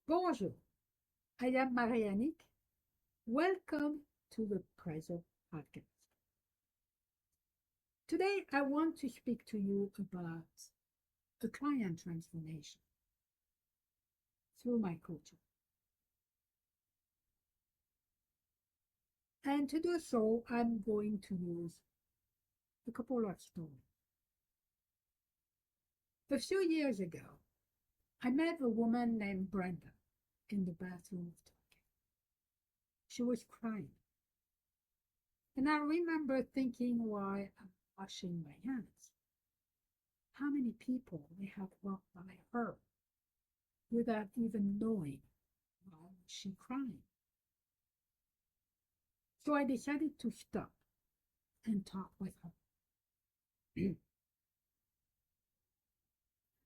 Bonjour, I am Marie-Annick. Welcome to the Preso podcast. Today, I want to speak to you about a client transformation through my coaching. And to do so, I'm going to use a couple of stories. A few years ago, I met a woman named Brenda in the bathroom of Tokyo. She was crying. And I remember thinking while I'm washing my hands, how many people may have walked by her without even knowing why was she crying. So I decided to stop and talk with her.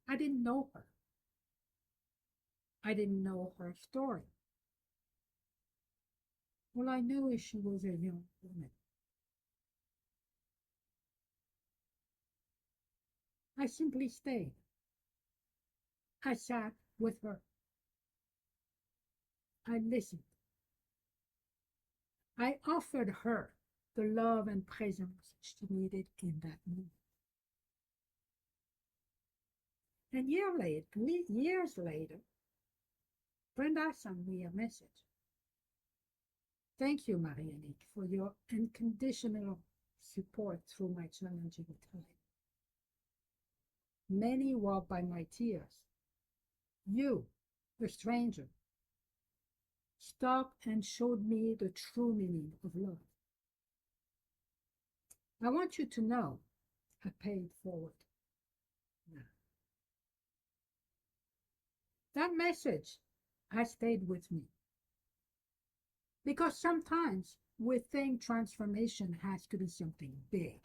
I didn't know her. I didn't know her story. All I knew is she was a young woman. I simply stayed. I sat with her. I listened. I offered her the love and presence she needed in that moment. And years later, Brenda sent me a message. Thank you, Marie-Annick, for your unconditional support through my challenging time. Many walked by my tears. You, a stranger, stopped and showed me the true meaning of love. I want you to know I paid forward now. That message has stayed with me because sometimes we think transformation has to be something big.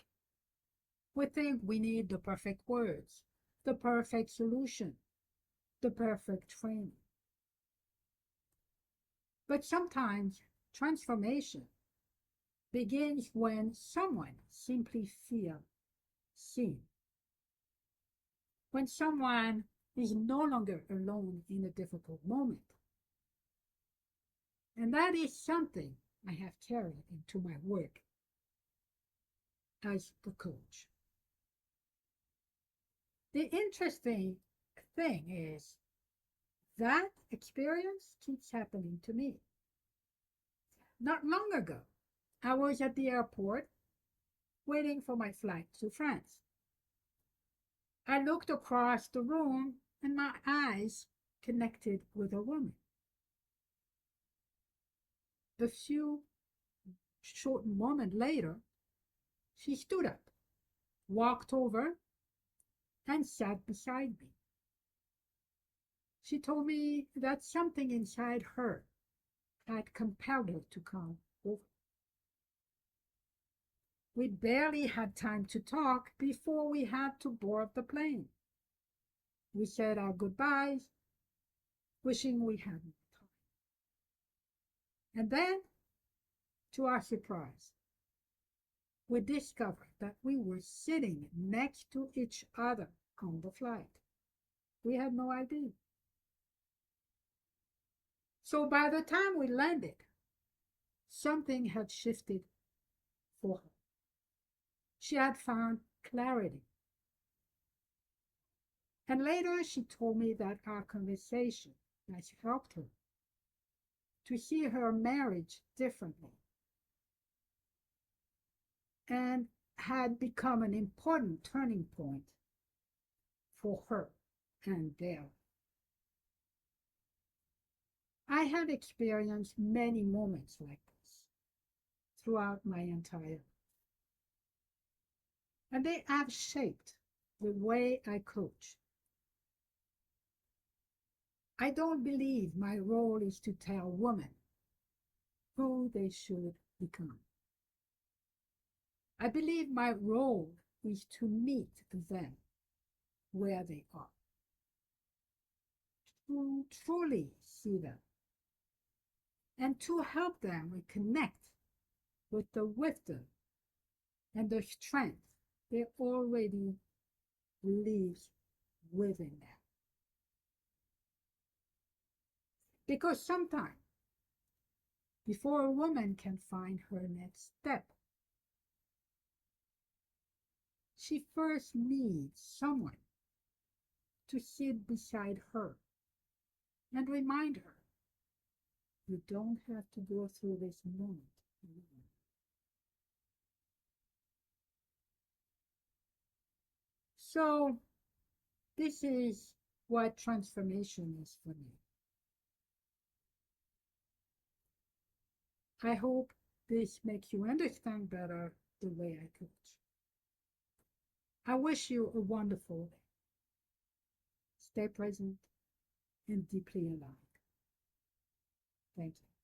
We think we need the perfect words, the perfect solution, the perfect training. But sometimes transformation begins when someone simply feels seen, when someone is no longer alone in a difficult moment. And that is something I have carried into my work as a coach. The interesting thing is that experience keeps happening to me. Not long ago, I was at the airport waiting for my flight to France. I looked across the room and my eyes connected with a woman. A few short moments later, she stood up, walked over, and sat beside me. She told me that something inside her had compelled her to come over. We barely had time to talk before we had to board the plane. We said our goodbyes, wishing we had more time. And then, to our surprise, we discovered that we were sitting next to each other on the flight. We had no idea. So by the time we landed, something had shifted for her. She had found clarity. And later she told me that our conversation has helped her to see her marriage differently and had become an important turning point for her and their. I had experienced many moments like this throughout my entire life, and they have shaped the way I coach. I don't believe my role is to tell women who they should become. I believe my role is to meet them where they are, to truly see them, and to help them reconnect with the wisdom and the strength they already lives within them. Because sometimes, before a woman can find her next step, she first needs someone to sit beside her and remind her you don't have to go through this moment alone. So, this is what transformation is for me. I hope this makes you understand better the way I coach. I wish you a wonderful day. Stay present and deeply alive. Thank you.